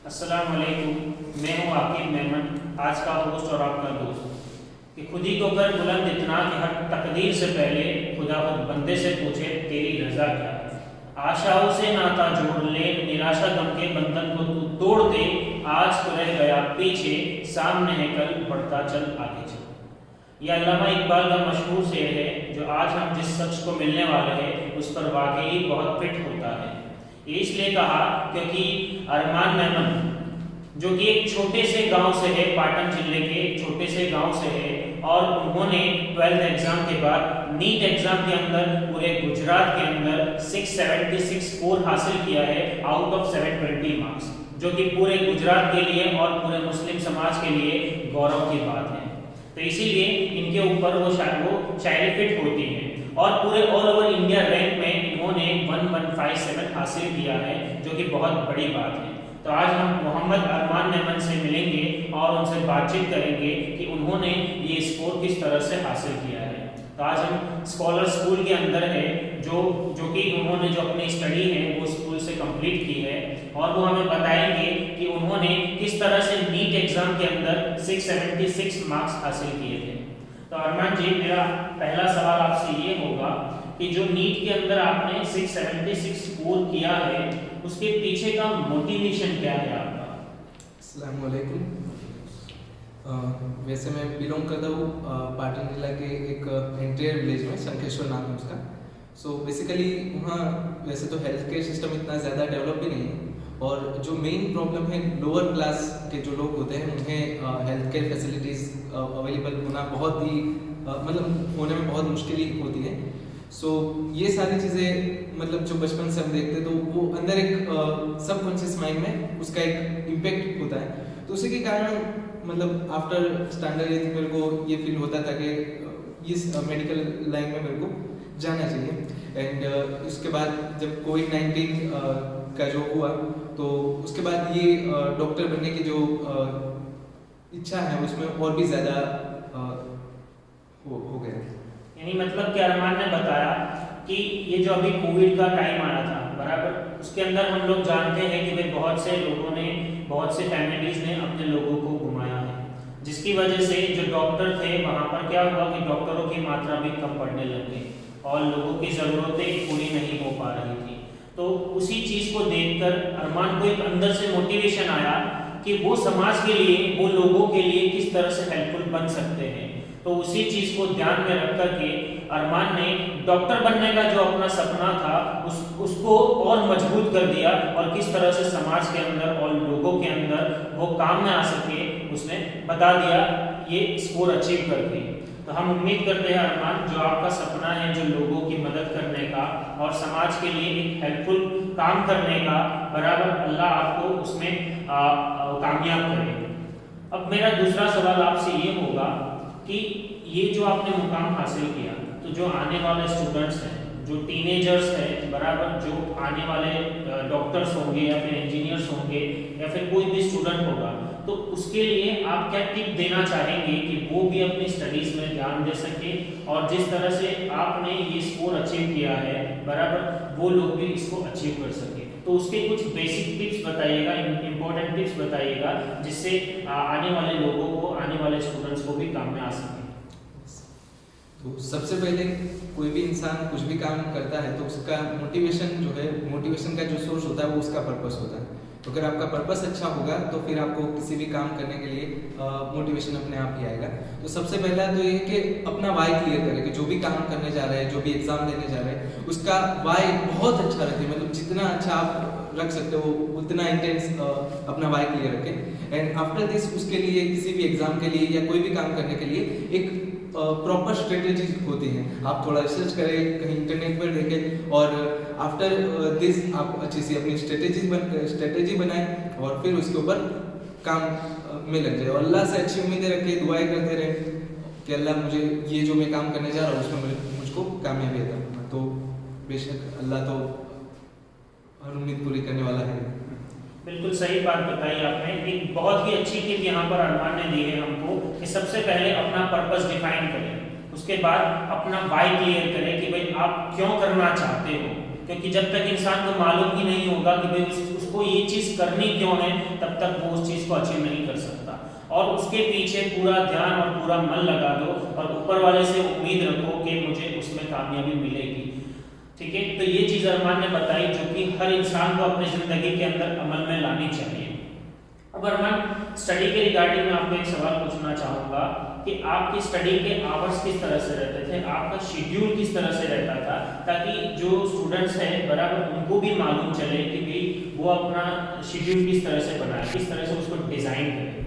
अस्सलाम वालेकुम। मैं हूँ आकिब मेमन, आज का होस्ट और आपका दोस्त। कि खुद ही को कर बुलंद इतना कि हर तकदीर से पहले खुदा खुद बंदे से पूछे तेरी रजा क्या है। आशाओं से नाता जोड़ ले, निराशा गम के बंधन को तू तोड़ दे। आज तो रह गया पीछे, सामने है कल, बढ़ता चल आगे चल। यह अल्लामा इकबाल का मशहूर शेर है जो आज हम जिस शख्स को मिलने वाले हैं उस पर वाकई बहुत फिट होता है। ये इसलिए कहा क्योंकि अरमान मेमन जो कि एक छोटे से गांव से है, पाटन जिले के एक छोटे से गांव से है, और उन्होंने 12th एग्जाम के बाद नीट एग्जाम के अंदर पूरे गुजरात के अंदर 676 स्कोर हासिल किया है आउट ऑफ 720 मार्क्स, जो कि पूरे गुजरात के लिए और पूरे मुस्लिम समाज के लिए गौरव की बात है। तो इसीलिए इनके ऊपर वो शायरी फिट होती है और पूरे ऑल ओवर इंडिया रैंक में इन्होंने 1157 हासिल किया है, जो कि बहुत बड़ी बात है। तो आज हम मोहम्मद अरमान मेमन से मिलेंगे और उनसे बातचीत करेंगे कि उन्होंने ये स्कोर किस तरह से हासिल किया है। तो आज हम स्कॉलर स्कूल के अंदर है जो कि उन्होंने जो अपनी स्टडी है वो स्कूल से कंप्लीट की है, और वो हमें बताएंगे कि उन्होंने किस तरह से नीट एग्जाम के अंदर 676 मार्क्स हासिल किए थे। तो अरमान जी, मेरा पहला सवाल आपसे ये होगा कि जो नीट के अंदर आपने 676 स्कोर किया है उसके पीछे का मोटिवेशन क्या है आपका? अस्सलाम वालेकुम। वैसे मैं बिलोंग करता हूँ पाटन जिला के एक एंट्रियर विलेज में, शंखेश्वर नाम है उसका। सो बेसिकली वहाँ वैसे तो हेल्थ केयर सिस्टम इतना ज़्यादा डेवलप भी नहीं है, और जो मेन प्रॉब्लम है लोअर क्लास के जो लोग होते हैं उन्हें हेल्थ केयर फैसिलिटीज़ अवेलेबल होना बहुत ही मतलब होने में बहुत मुश्किल ही होती है। सो ये सारी चीज़ें मतलब जो बचपन से हम देखते तो वो अंदर एक सबकॉन्शियस माइंड में उसका एक इम्पेक्ट होता है। तो उसी के कारण मतलब आफ्टर स्टैंडर्ड एथ मेरे को ये फील होता था कि इस मेडिकल लाइन में मेरे को जाना चाहिए। एंड उसके बाद जब कोविड-19 का जो हुआ तो उसके बाद ये डॉक्टर बनने की जो इच्छा है उसमें और भी ज़्यादा हो गया। यानी मतलब कि अरमान ने बताया कि ये जो अभी कोविड का टाइम आया था बराबर, उसके अंदर हम लोग जानते हैं कि भाई बहुत से लोगों ने, बहुत से फैमिलीज ने अपने लोगों को घुमाया है, जिसकी वजह से जो डॉक्टर थे वहाँ पर क्या हुआ कि डॉक्टरों की मात्रा भी कम पड़ने लग गई और लोगों की ज़रूरतें पूरी नहीं हो पा रही थी। तो उसी चीज़ को देखकर अरमान को एक अंदर से मोटिवेशन आया कि वो समाज के लिए, वो लोगों के लिए किस तरह से हेल्पफुल बन सकते हैं। तो उसी चीज़ को ध्यान में रख कर के अरमान ने डॉक्टर बनने का जो अपना सपना था उसको और मजबूत कर दिया, और किस तरह से समाज के अंदर और लोगों के अंदर वो काम में आ सके उसने बता दिया ये स्कोर अचीव करके। तो हम उम्मीद करते हैं अरमान, जो आपका सपना है जो लोगों की मदद करने का और समाज के लिए एक हेल्पफुल काम करने का, बराबर अल्लाह आपको उसमें कामयाब करे। अब मेरा दूसरा सवाल आपसे ये होगा कि ये जो आपने मुकाम हासिल किया, तो जो आने वाले स्टूडेंट्स हैं, जो टीनेजर्स हैं बराबर, जो आने वाले डॉक्टर्स होंगे या फिर इंजीनियर्स होंगे या फिर कोई भी स्टूडेंट होगा, तो उसके लिए आप क्या टिप देना चाहेंगे कि वो भी अपनी स्टडीज़ में ध्यान दे सके और जिस तरह से आपने ये स्कोर अचीव किया है बराबर, वो लोग भी इसको अचीव कर सके? तो उसके कुछ बेसिक टिप्स बताइएगा, इंपॉर्टेंट टिप्स बताइएगा, जिससे आने वाले लोगों को, आने वाले स्टूडेंट्स को भी काम में आ सके। तो सबसे पहले कोई भी इंसान कुछ भी काम करता है तो उसका मोटिवेशन जो है, मोटिवेशन का जो सोर्स होता है वो उसका पर्पस होता है। तो अगर आपका पर्पस अच्छा होगा तो फिर आपको किसी भी काम करने के लिए मोटिवेशन अपने आप ही आएगा। तो सबसे पहला तो ये है कि अपना वाई क्लियर करें कि जो भी काम करने जा रहे हैं, जो भी एग्जाम देने जा रहे हैं, उसका वाई बहुत अच्छा रखें। मतलब जितना अच्छा आप रख सकते हो उतना इंटेंस अपना वाई क्लियर रखें। एंड आफ्टर दिस उसके लिए किसी भी एग्जाम के लिए या कोई भी काम करने के लिए एक प्रॉपर स्ट्रेटेजी होती हैं। आप थोड़ा रिसर्च करें, कहीं इंटरनेट पर देखें, और आफ्टर दिस आप अच्छी सी अपनी स्ट्रेटेजी बनाएं और फिर उसके ऊपर काम में लग जाए। और अल्लाह से अच्छी उम्मीदें रखें, दुआएं करते रहें कि अल्लाह मुझे ये जो मैं काम करने जा रहा हूँ उसमें मुझको कामयाबी अता फरमाए। तो बेशक अल्लाह तो हर उम्मीद पूरी करने वाला है। बिल्कुल सही बात बताई आपने। एक बहुत ही अच्छी टिप यहाँ पर अरमान ने दी है हमको कि सबसे पहले अपना पर्पस डिफाइन करें, उसके बाद अपना वाई क्लियर करें कि भाई आप क्यों करना चाहते हो, क्योंकि जब तक इंसान को मालूम ही नहीं होगा कि भाई उसको उसको ये चीज़ करनी क्यों है, तब तक वो उस चीज़ को अचीव नहीं कर सकता। और उसके पीछे पूरा ध्यान और पूरा मन लगा दो और ऊपर वाले से उम्मीद रखो कि मुझे उसमें कामयाबी मिलेगी। ठीक है, तो ये चीज़ अरमान ने बताई जो कि हर इंसान को अपनी ज़िंदगी के अंदर अमल में लानी चाहिए। अब अरमान, स्टडी के रिगार्डिंग मैं आपको एक सवाल पूछना चाहूँगा कि आपकी स्टडी के आवर्स किस तरह से रहते थे, आपका शेड्यूल किस तरह से रहता था, ताकि जो स्टूडेंट्स हैं बराबर उनको भी मालूम चले कि भाई वो अपना शेड्यूल किस तरह से बनाए, किस तरह से उसको डिज़ाइन करें।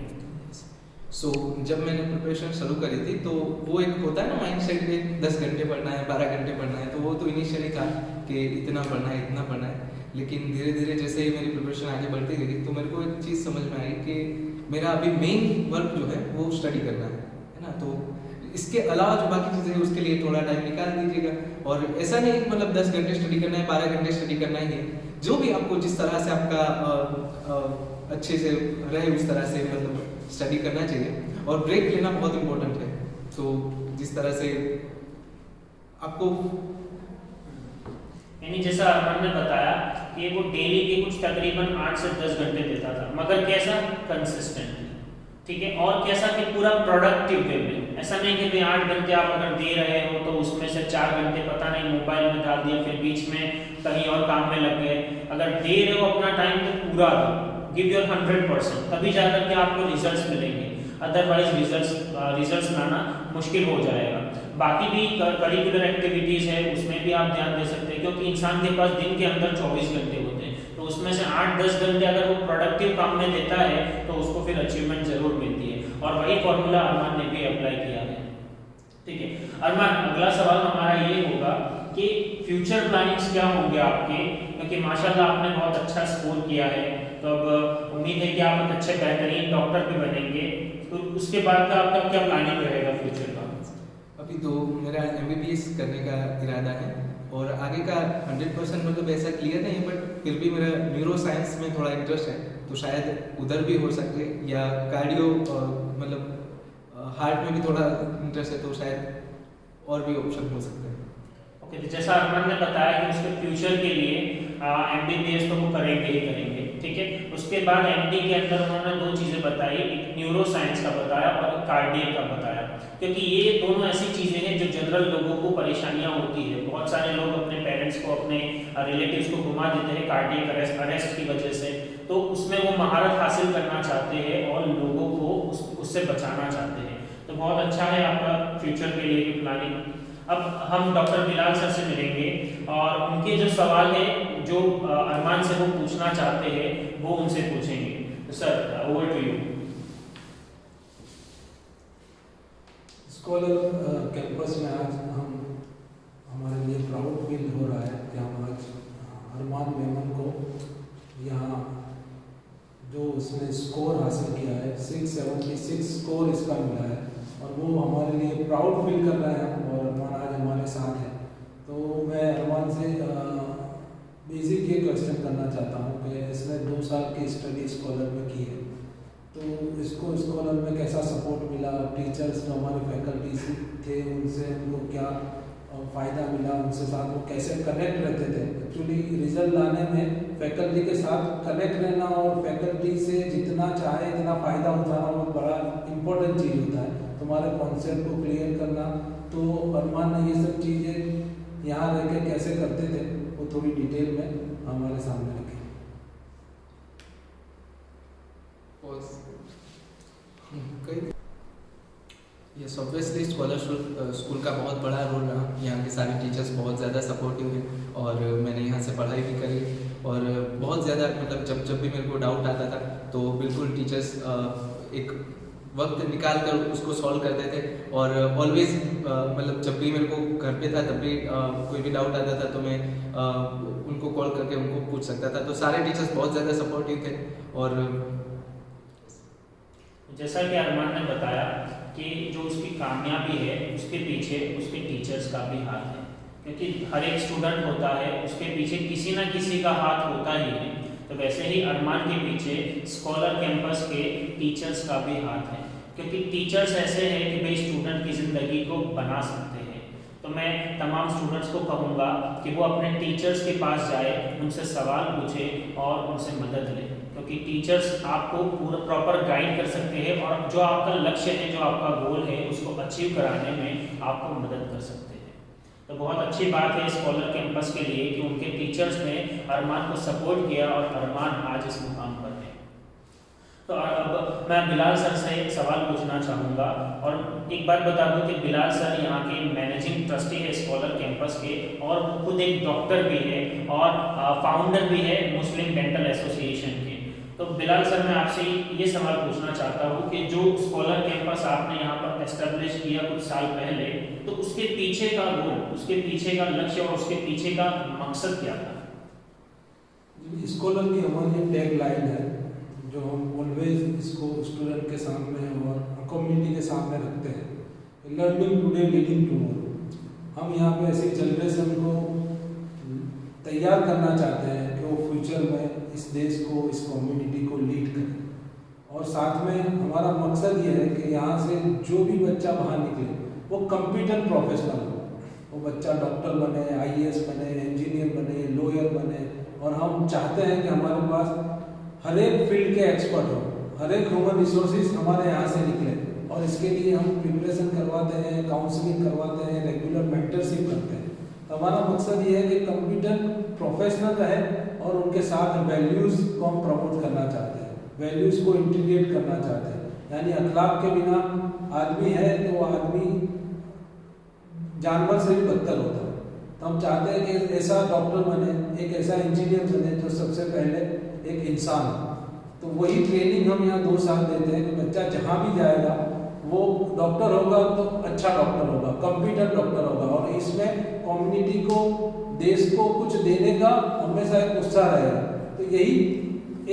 जब मैंने प्रिपरेशन शुरू करी थी तो वो एक होता है ना माइंड सेट के 10 घंटे पढ़ना है, 12 घंटे पढ़ना है, तो वो तो इनिशियली था कि इतना पढ़ना है, इतना पढ़ना है। लेकिन धीरे धीरे जैसे ही मेरी प्रिपरेशन आगे बढ़ती गई तो मेरे को एक चीज़ समझ में आई कि मेरा अभी मेन वर्क जो है वो स्टडी करना है ना। तो इसके अलावा जो बाकी चीज़ें हैं उसके लिए थोड़ा टाइम निकाल दीजिएगा। और ऐसा नहीं कि मतलब 10 घंटे स्टडी करना है, 12 घंटे स्टडी करना ही है, जो भी आपको जिस तरह से आपका अच्छे से रहे उस तरह से मतलब स्टडी करना चाहिए। और ब्रेक लेना बहुत इम्पोर्टेंट है। तो जिस तरह से आपको यानी जैसा अरमान ने बताया कि वो डेली के कुछ तकरीबन 8 से 10 घंटे देता था, मगर कैसा, कंसिस्टेंटली। ठीक है, और कैसा कि पूरा प्रोडक्टिव वे में। ऐसा नहीं कि भाई 8 घंटे आप अगर दे रहे हो तो उसमें से 4 घंटे पता नहीं मोबाइल में डाल दिया, फिर बीच में कहीं और काम में लग गए। अगर दे रहे हो अपना टाइम तो पूरा दो, गिव योर 100%, तभी जाकर के आपको रिजल्ट्स मिलेंगे। अदरवाइज रिजल्ट्स लाना मुश्किल हो जाएगा। बाकी भी करिकुलर एक्टिविटीज़ है उसमें भी आप ध्यान दे सकते हैं, क्योंकि इंसान के पास दिन के अंदर 24 घंटे होते हैं, तो उसमें से 8-10 घंटे अगर वो प्रोडक्टिव काम में देता है तो उसको फिर अचीवमेंट जरूर मिलती है। और वही फॉर्मूला अरमान ने भी अप्लाई किया है। ठीक है अरमान, अगला सवाल हमारा ये होगा कि फ्यूचर प्लानिंग्स क्या होंगे आपके, क्योंकि माशाल्लाह आपने बहुत अच्छा स्कोर किया है, तो अब उम्मीद है कि आप एक अच्छे बेहतरीन डॉक्टर भी बनेंगे। तो उसके बाद का आपका क्या प्लानिंग रहेगा फ्यूचर का? अभी तो मेरा MBBS करने का इरादा है और आगे का 100% मतलब ऐसा क्लियर नहीं है, बट फिर भी मेरा न्यूरो साइंस में थोड़ा इंटरेस्ट है, तो शायद उधर भी हो सके, या कार्डियो मतलब हार्ट में भी थोड़ा इंटरेस्ट है, तो शायद और भी ऑप्शन हो सकते हैं। ओके, तो जैसा अरमान ने बताया कि उसके फ्यूचर के लिए MBBS तो वो करेंगे ही करेंगे। ठीक है, उसके बाद MD के अंदर उन्होंने 2 चीज़ें बताई, एक न्यूरो साइंस का बताया और एक कार्डियक का बताया, क्योंकि ये दोनों ऐसी चीज़ें हैं जो जनरल लोगों को परेशानियां होती है। बहुत सारे लोग अपने पेरेंट्स को, अपने रिलेटिव्स को घुमा देते हैं कार्डियक अरेस्ट की वजह से, तो उसमें वो महारत हासिल करना चाहते हैं और लोगों को उससे बचाना चाहते हैं। तो बहुत अच्छा है आपका फ्यूचर के लिए प्लानिंग। अब हम डॉक्टर बिलाल सर से मिलेंगे और उनके जो सवाल है जो अरमान से वो पूछना चाहते हैं वो उनसे पूछेंगे। तो sir, over to you. Scholar campus में आज हमारे लिए प्राउड फील हो रहा है कि हम आज अरमान मेमन को यहाँ जो उसने स्कोर हासिल किया है 676 स्कोर इसका मिला है, और वो हमारे लिए प्राउड फील कर रहे हैं और अरमान आज हमारे साथ है। तो मैं अरमान से बेसिक ये क्वेश्चन करना चाहता हूँ कि इसने 2 साल की स्टडी स्कॉलर में की है, तो इसको स्कॉलर में कैसा सपोर्ट मिला, टीचर्स जो हमारे फैकल्टीज थे उनसे उनको क्या फ़ायदा मिला, उनसे साथ वो कैसे कनेक्ट रहते थे। एक्चुअली रिजल्ट लाने में फैकल्टी के साथ कनेक्ट रहना और फैकल्टी से जितना चाहे इतना फ़ायदा उठाना बहुत बड़ा इम्पोर्टेंट चीज़ होता है, तुम्हारे कॉन्सेप्ट को क्लियर करना। तो अरमान ने ये सब चीज़ें यहाँ रह के कैसे करते थे वो थोड़ी डिटेल में हमारे सामने रखें। ये ऑब्वियसली स्कूल का बहुत बड़ा रोल रहा। यहाँ के सारे टीचर्स बहुत ज़्यादा सपोर्टिव हैं और मैंने यहाँ से पढ़ाई भी करी और बहुत ज़्यादा मतलब जब भी मेरे को डाउट आता था तो बिल्कुल टीचर्स एक वक्त निकाल कर उसको सॉल्व करते थे। और ऑलवेज मतलब जब भी मेरे को घर पे था तब भी कोई भी डाउट आता था तो मैं उनको कॉल करके उनको पूछ सकता था। तो सारे टीचर्स बहुत ज़्यादा सपोर्टिव थे। और जैसा कि अरमान ने बताया कि जो उसकी कामयाबी है उसके पीछे उसके टीचर्स का भी हाथ है, क्योंकि हर एक स्टूडेंट होता है उसके पीछे किसी ना किसी का हाथ होता ही है। तो वैसे ही अरमान के पीछे स्कॉलर कैंपस के टीचर्स का भी हाथ है, क्योंकि टीचर्स ऐसे हैं कि भाई स्टूडेंट की ज़िंदगी को बना सकते हैं। तो तो मैं तमाम स्टूडेंट्स को कहूँगा कि वो अपने टीचर्स के पास जाए, उनसे सवाल पूछे और उनसे मदद ले, क्योंकि टीचर्स आपको पूरा प्रॉपर गाइड कर सकते हैं और जो आपका लक्ष्य है, जो आपका गोल है, उसको अचीव कराने में आपको मदद कर सकते हैं। तो बहुत अच्छी बात है स्कॉलर कैंपस के लिए कि उनके टीचर्स ने अरमान को सपोर्ट किया और अरमान आज इस मुकाम पर है। तो अब मैं बिलाल सर से एक सवाल पूछना चाहूँगा, और एक बात बता दूँ कि बिलाल सर यहाँ के मैनेजिंग ट्रस्टी है स्कॉलर कैंपस के, और वो खुद एक डॉक्टर भी है और फाउंडर भी है मुस्लिम डेंटल एसोसिएशन के। तो बिलाल सर, मैं आपसे ये सवाल पूछना चाहता हूँ कि जो स्कॉलर कैंपस आपने यहाँ पर एस्टेब्लिश किया कुछ साल पहले, तो उसके पीछे का गोल, उसके पीछे का लक्ष्य और उसके पीछे का मकसद क्या था? स्कॉलर की हमारी टैग लाइन है जो हम ऑलवेज इसको स्टूडेंट के सामने और कम्युनिटी के सामने रखते हैं, लर्निंग टुडे लीडिंग टुमारो। हम यहाँ पे ऐसी जनरेशन को तैयार करना चाहते हैं कि वो फ्यूचर में इस देश को, इस कम्युनिटी को लीड करें, और साथ में हमारा मकसद ये है कि यहाँ से जो भी बच्चा बाहर निकले वो कॉम्पिटेंट प्रोफेशनल हो, वो बच्चा डॉक्टर बने, IAS बने, इंजीनियर बने, लॉयर बने। और हम चाहते हैं कि हमारे पास हर एक फील्ड के एक्सपर्ट हो, हर एक ह्यूमन रिसोर्सेज हमारे यहाँ से निकले, और इसके लिए हम प्रिपरेशन करवाते हैं, काउंसलिंग करवाते हैं, रेगुलर मेंटरशिप करते हैं। तो हमारा मकसद ये है कि कॉम्पिटेंट प्रोफेशनल रहे और उनके साथ वैल्यूज़ को हम प्रमोट करना चाहते हैं, वैल्यूज़ को इंटीग्रेट करना चाहते हैं। यानी अखलाक के बिना आदमी है तो आदमी जानवर से भी बदतर होता है। तो हम चाहते हैं कि ऐसा डॉक्टर बने, एक ऐसा इंजीनियर बने जो सबसे पहले एक इंसान हो। तो वही ट्रेनिंग हम यहाँ 2 साल देते हैं कि बच्चा जहाँ भी जाएगा वो डॉक्टर होगा तो अच्छा डॉक्टर होगा, कॉम्पिटेंट डॉक्टर होगा, और इसमें कम्युनिटी को, देश को कुछ देने का हमेशा एक उत्साह रहेगा। तो यही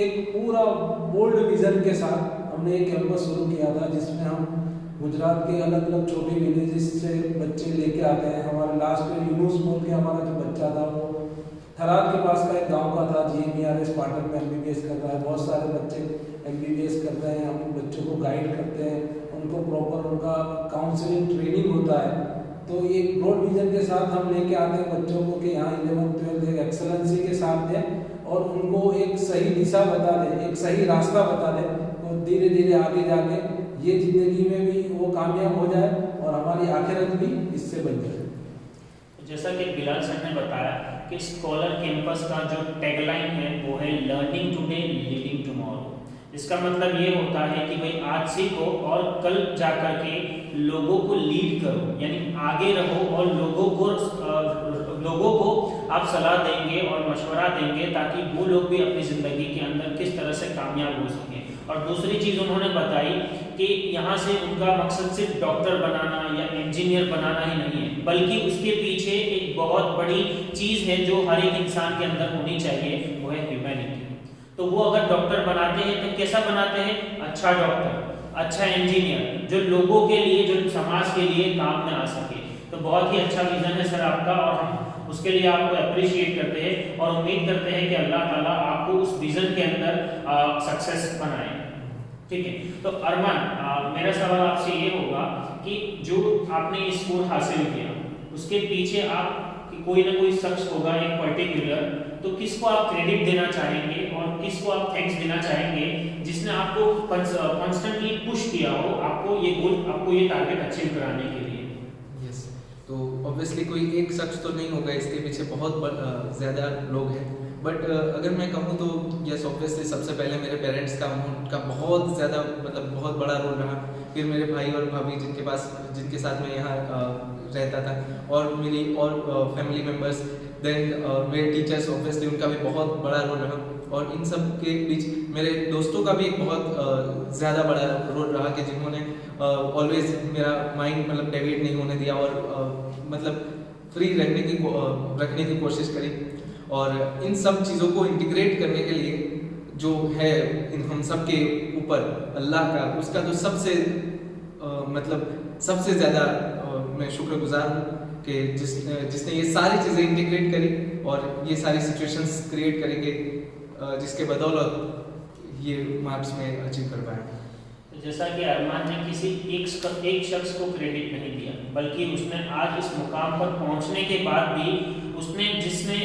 एक पूरा बोल्ड विजन के साथ हमने एक कैंपस शुरू किया था, जिसमें हम गुजरात के अलग अलग छोटे विलेजेस से बच्चे लेके आते हैं। हमारे लास्ट में यूनुस बोल के हमारा जो बच्चा था वो थराद के पास का एक गांव का था, GMERS पाटन में MBBS कर रहा है। बहुत सारे बच्चे MBBS कर रहे हैं। हम बच्चों को गाइड करते हैं, उनको प्रॉपर उनका काउंसलिंग ट्रेनिंग होता है। तो एक ब्रॉड विजन के साथ हम लेके आते हैं बच्चों को कि यहाँ 11th-12th एक एक्सेलेंसी के साथ दें और उनको एक सही दिशा बता दें, एक सही रास्ता बता दें, तो धीरे धीरे आगे जाके ये ज़िंदगी में भी वो कामयाब हो जाए और हमारी आखिरत भी इससे बन जाए। जैसा कि बिलाल सर ने बताया कि स्कॉलर कैंपस का जो टैगलाइन है वो है लर्निंग टुडे लीडिंग टुमारो। इसका मतलब ये होता है कि भाई आज सीखो और कल जाकर के लोगों को लीड करो, यानी आगे रहो और लोगों को आप सलाह देंगे और मशवरा देंगे ताकि वो लोग भी अपनी ज़िंदगी के अंदर किस तरह से कामयाब हो सकें। और दूसरी चीज़ उन्होंने बताई कि यहाँ से उनका मकसद सिर्फ डॉक्टर बनाना या इंजीनियर बनाना ही नहीं है, बल्कि उसके पीछे एक बहुत बड़ी चीज़ है जो हर एक इंसान के अंदर होनी चाहिए, वो है ह्यूमैनिटी। तो वो अगर डॉक्टर बनाते हैं तो कैसा बनाते हैं? अच्छा डॉक्टर, अच्छा इंजीनियर, जो लोगों के लिए, जो समाज के लिए काम में आ सके। तो बहुत ही अच्छा विजन है सर आपका, और हम उसके लिए आपको अप्रिशिएट करते हैं और उम्मीद करते हैं कि अल्लाह ताला आपको उस विजन के अंदर सक्सेस बनाए। ठीक है, तो अरमान, मेरा सवाल आपसे ये होगा कि जो आपने ये स्कोर हासिल किया उसके पीछे आप कोई ना कोई शख्स होगा एक पर्टिकुलर, तो किसको आप क्रेडिट देना चाहेंगे और किसको आप थैंक्स देना चाहेंगे जिसने आपको कॉन्स्टेंटली पुश किया हो आपको ये गोल, आपको ये टारगेट अचीव कराने के लिए? यस, तो ऑब्वियसली कोई एक शख्स तो नहीं होगा, इसके पीछे बहुत ज़्यादा लोग हैं। बट अगर मैं कहूँ तो यस, ऑब्वियसली सबसे पहले मेरे पेरेंट्स का, उनका बहुत ज़्यादा मतलब बहुत बड़ा रोल रहा। फिर मेरे भाई और भाभी जिनके साथ मैं यहाँ रहता था, और मेरी और फैमिली मेम्बर्स, देन मेरे टीचर्स, ऑब्वियसली उनका भी बहुत बड़ा रोल रहा। और इन सब के बीच मेरे दोस्तों का भी एक बहुत ज़्यादा बड़ा रोल रहा कि जिन्होंने ऑलवेज मेरा माइंड मतलब डेविएट नहीं होने दिया और मतलब फ्री रखने की कोशिश करी। और इन सब चीज़ों को इंटीग्रेट करने के लिए जो है हम सब के ऊपर अल्लाह का, उसका जो सबसे ज़्यादा मैं शुक्रगुजार हूँ कि जिसने ये सारी चीज़ें इंटीग्रेट करी और ये सारी सिचुएशंस क्रिएट करी कि जिसके बदौलत ये मार्क्स में अचीव कर पाए। तो जैसा कि अरमान ने किसी एक शख्स को क्रेडिट नहीं दिया, बल्कि उसने आज इस मुकाम पर पहुंचने के बाद भी उसने जिसने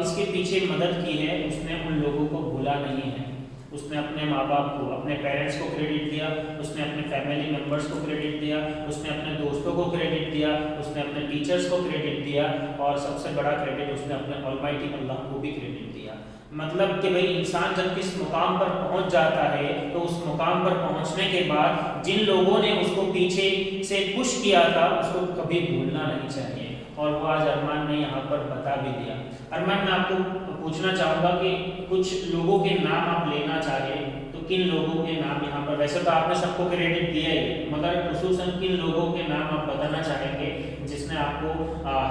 इसके पीछे मदद की है उसने उन लोगों को भूला नहीं है। उसने अपने माँ बाप को, अपने पेरेंट्स को क्रेडिट दिया, उसने अपने फैमिली मेम्बर्स को क्रेडिट दिया, उसने अपने दोस्तों को क्रेडिट दिया, उसने अपने टीचर्स को क्रेडिट दिया और सबसे बड़ा क्रेडिट उसने अपने ऑलमाइटी अल्लाह को भी क्रेडिट दिया। मतलब कि भाई इंसान जब किस मुकाम पर पहुंच जाता है तो उस मुकाम पर पहुंचने के बाद जिन लोगों ने उसको पीछे से पुश किया था उसको कभी भूलना नहीं चाहिए, और वो आज अरमान ने यहाँ पर बता भी दिया। अरमान, मैं आपको पूछना चाहूँगा कि कुछ लोगों के नाम आप लेना चाहें तो किन लोगों के नाम यहाँ पर, वैसे तो आपने सबको क्रेडिट दिया ही, मगर खुसूसन किन लोगों के नाम आप बताना चाहेंगे जिसने आपको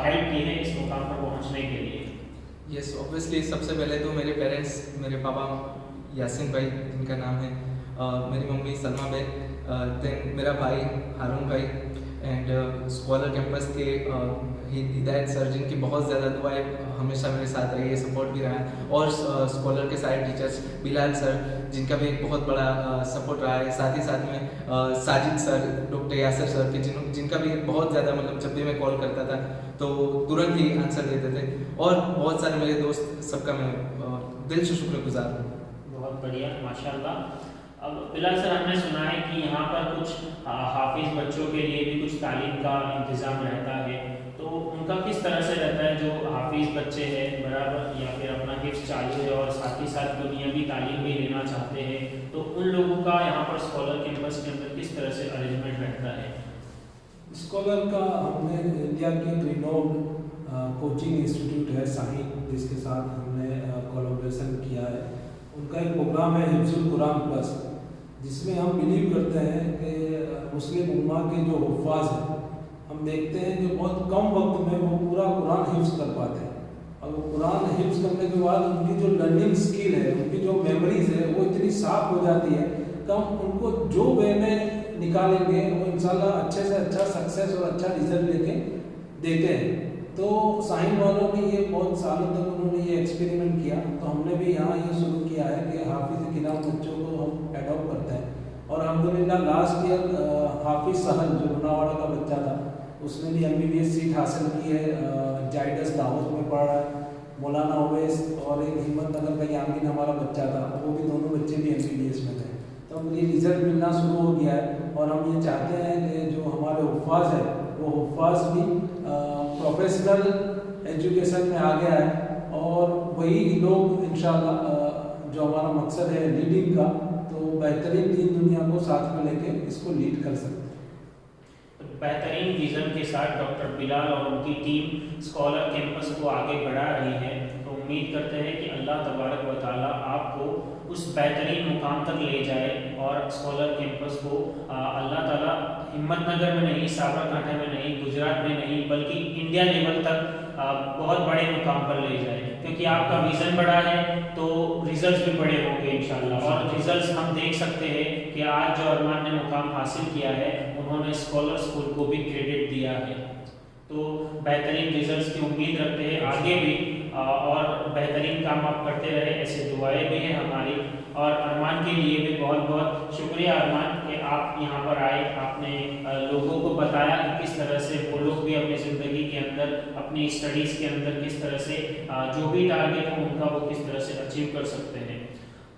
हेल्प की है इस मुकाम पर पहुँचने के लिए? यस, ऑब्वियसली सबसे पहले तो मेरे पेरेंट्स, मेरे पापा यासिन भाई जिनका नाम है, मेरी मम्मी सलमा बहन, देन मेरा भाई हारून भाई, एंड स्कॉलर कैंपस के हिदायत सर जिनकी बहुत ज़्यादा दुआएं हमेशा मेरे साथ रही है, सपोर्ट भी रहा है, और स्कॉलर के सारे टीचर्स बिलाल सर जिनका भी एक बहुत बड़ा सपोर्ट रहा है, साथ ही साथ में Sajid sir, doctor Yasir sir के जिनका भी बहुत ज़्यादा, मतलब जब भी मैं कॉल करता था तो तुरंत ही आंसर देते थे, और बहुत सारे मेरे दोस्त, सबका मैं दिल से शुक्रगुजार हूँ। बहुत बढ़िया, माशाल्लाह। अब बिलाल सर, हमने सुना है कि यहाँ पर कुछ हाफिज बच्चों के लिए भी कुछ तालीम का इंतज़ाम रहता है, तो उनका किस तरह से रहता है? जो हाफिज बच्चे हैं बराबर या फिर अपना हिफ्ज़ चालू है और साथ ही साथ दुनियावी तालीम भी लेना चाहते हैं, तो उन लोगों का यहाँ पर स्कॉलर कैंपस के अंदर किस तरह से अरेंजमेंट रहता है? स्कॉलर का हमने इंडिया की रिनोन्ड कोचिंग इंस्टीट्यूट है साहिब, जिसके साथ हमने कोलैबोरेशन किया है। उनका एक प्रोग्राम है हिफ्ज़ुल कुरान प्लस, जिसमें हम बिलीव करते हैं कि मुस्लिम उम्मा के जो हुफ़ाज़ हैं, हम देखते हैं जो बहुत कम वक्त में वो पूरा कुरान हिफ्ज़ कर पाते हैं, और वो कुरान हिफ्ज़ करने के बाद उनकी जो लर्निंग स्किल है, उनकी जो मेमोरीज है, वो इतनी साफ हो जाती है कि हम उनको जो वे में निकालेंगे वो इंशाल्लाह अच्छे से अच्छा सक्सेस और अच्छा रिजल्ट लेके देते हैं। तो साहिब वालों ने ये बहुत सालों तक उन्होंने ये एक्सपेरिमेंट किया, तो हमने भी यहाँ ये शुरू किया है कि हाफिज़ किराम बच्चों को हम एडॉप्ट करते हैं, और अल्हम्दुलिल्लाह लास्ट ईयर हाफिज़ सहल जो लुनावाड़ा का बच्चा था उसने भी MBBS सीट हासिल की है, जाइडस दाहोद में पढ़ रहा है। मौलाना ओवैस और एक हिम्मतनगर का यामीन हमारा बच्चा था, वो भी दोनों बच्चे भी MBBS में थे। तो अब ये रिजल्ट मिलना शुरू हो गया है, और हम ये चाहते हैं कि जो हमारे हुफ़ाज़ है वो हुफ़ाज़ भी प्रोफेशनल एजुकेशन में आ गया है, और वही लोग इंशाल्लाह जो हमारा मकसद है लीडिंग का, तो बेहतरीन दीन दुनिया को साथ में लेके इसको लीड कर सकते हैं। बेहतरीन विज़न के साथ डॉक्टर बिलाल और उनकी टीम स्कॉलर कैंपस को आगे बढ़ा रही है, तो उम्मीद करते हैं कि अल्लाह तबारक व तआला आपको उस बेहतरीन मुकाम तक ले जाए, और स्कॉलर कैंपस को अल्लाह ताला हिम्मतनगर में नहीं, साबरकांठा में नहीं, गुजरात में नहीं, बल्कि इंडिया लेवल तक बहुत बड़े मुकाम पर ले जाए, क्योंकि आपका विज़न बड़ा है तो रिजल्ट्स भी बड़े होंगे इंशाल्लाह। और रिजल्ट्स हम देख सकते हैं कि आज जो अरमान ने मुकाम हासिल किया है, उन्होंने स्कॉलर स्कूल को भी क्रेडिट दिया है, तो बेहतरीन रिजल्ट्स की उम्मीद रखते हैं आगे भी, और बेहतरीन काम आप करते रहे, ऐसे दुआएं भी हैं हमारी। और अरमान के लिए भी बहुत बहुत शुक्रिया अरमान कि आप यहाँ पर आए, आपने लोगों को बताया कि किस तरह से वो लोग भी अपनी ज़िंदगी के अंदर, अपनी स्टडीज़ के अंदर किस तरह से जो भी टारगेट हो उनका वो किस तरह से अचीव कर सकते हैं।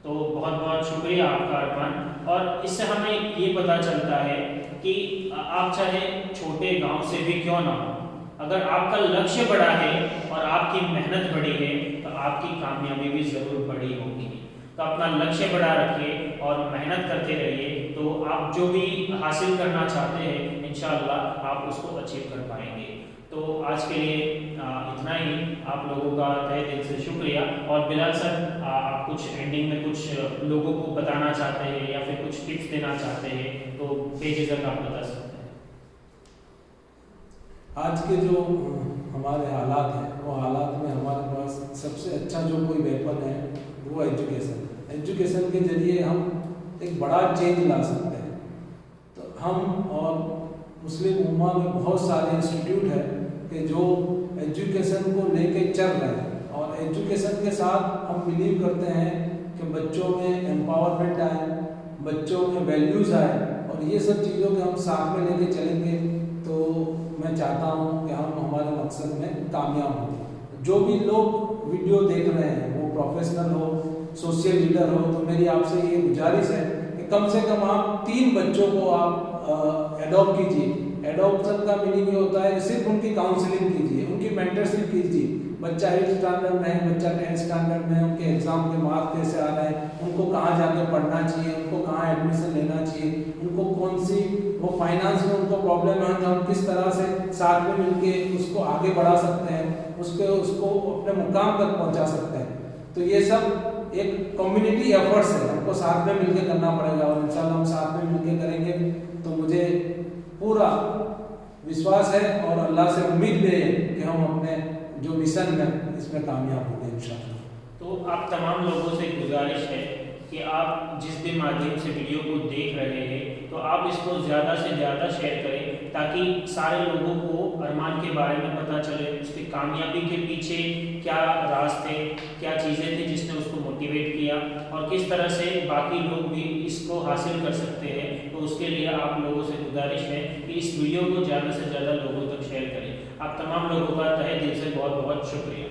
तो बहुत बहुत शुक्रिया आपका अरमान। और इससे हमें ये पता चलता है कि आप चाहे छोटे गांव से भी क्यों ना हो, अगर आपका लक्ष्य बड़ा है और आपकी मेहनत बड़ी है तो आपकी कामयाबी भी ज़रूर बड़ी होगी। तो अपना लक्ष्य बड़ा रखिए और मेहनत करते रहिए, तो आप जो भी हासिल करना चाहते हैं इंशाअल्लाह आप उसको अचीव कर पाएंगे। तो आज के लिए इतना ही, आप लोगों का तहे दिल से शुक्रिया। और बिलाल सर, आप कुछ एंडिंग में कुछ लोगों को बताना चाहते हैं या फिर कुछ टिप्स देना चाहते हैं तो बेझिझक आप बता सकते हैं। आज के जो हमारे हालात हैं, वो हालात में हमारे पास सबसे अच्छा जो कोई वेपन है वो एजुकेशन। एजुकेशन के जरिए हम एक बड़ा चेंज ला सकते हैं। तो हम और मुस्लिम उम्मा में बहुत सारे इंस्टीट्यूट हैं कि जो एजुकेशन को लेके चल रहे हैं, और एजुकेशन के साथ हम बिलीव करते हैं कि बच्चों में एम्पावरमेंट आए, बच्चों में वैल्यूज़ आए और ये सब चीज़ों के हम साथ में लेके चलेंगे तो मैं चाहता हूँ कि हम हमारे मकसद में कामयाब हों। जो भी लोग वीडियो देख रहे हैं वो प्रोफेशनल हो, सोशल लीडर हो, तो मेरी आपसे ये गुजारिश है कि कम से कम आप 3 बच्चों को आप एडॉप्ट कीजिए। एडॉप्शन का मीनिंग ये होता है सिर्फ उनकी काउंसलिंग कीजिए, उनकी मेंटरशिप कीजिए। बच्चा 8th स्टैंडर्ड में है, बच्चा 10th स्टैंडर्ड में है, उनके एग्जाम के मार्क्स कैसे आ रहे हैं, उनको कहाँ जाके पढ़ना चाहिए, उनको कहाँ एडमिशन लेना चाहिए, उनको कौन सी वो फाइनेंस में उनको प्रॉब्लम है तो हम किस तरह से साथ में मिलके उसको आगे बढ़ा सकते हैं, उसको अपने मुकाम तक पहुँचा सकते हैं। तो ये सब एक कम्युनिटी एफर्ट्स है, हमको साथ में मिलकर करना पड़ेगा और इंशाल्लाह हम साथ में मिलकर करेंगे तो मुझे पूरा विश्वास है और अल्लाह से उम्मीद भी है कि हम अपने जो मिशन में इसमें कामयाब होंगे इंशाल्लाह। तो आप तमाम लोगों से गुजारिश है कि आप जिस भी माध्यम से वीडियो को देख रहे हैं तो आप इसको ज़्यादा से ज़्यादा शेयर करें ताकि सारे लोगों को अरमान के बारे में पता चले, उसकी कामयाबी के पीछे क्या राज थे, क्या चीज़ें थी जिसने उसको मोटिवेट किया और किस तरह से बाकी लोग भी इसको हासिल कर सकते हैं। तो उसके लिए आप लोगों से गुजारिश है कि इस वीडियो को ज़्यादा से ज़्यादा लोगों तक शेयर करें। आप तमाम लोगों का तहे दिल से बहुत बहुत शुक्रिया।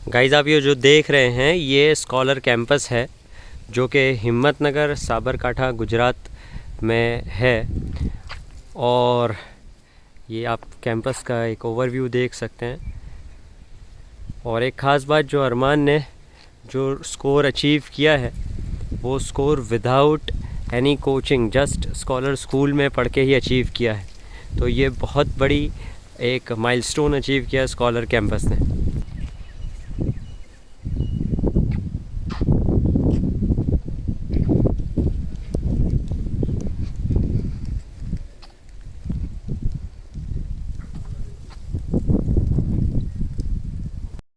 गाइस, आप ये जो देख रहे हैं ये स्कॉलर कैंपस है जो कि हिम्मतनगर साबरकांठा गुजरात में है और ये आप कैंपस का एक ओवरव्यू देख सकते हैं। और एक ख़ास बात जो अरमान ने जो स्कोर अचीव किया है वो score without any coaching, just scholar school में पढ़ के ही अचीव किया है। तो ये बहुत बड़ी एक माइलस्टोन अचीव किया स्कॉलर कैंपस ने।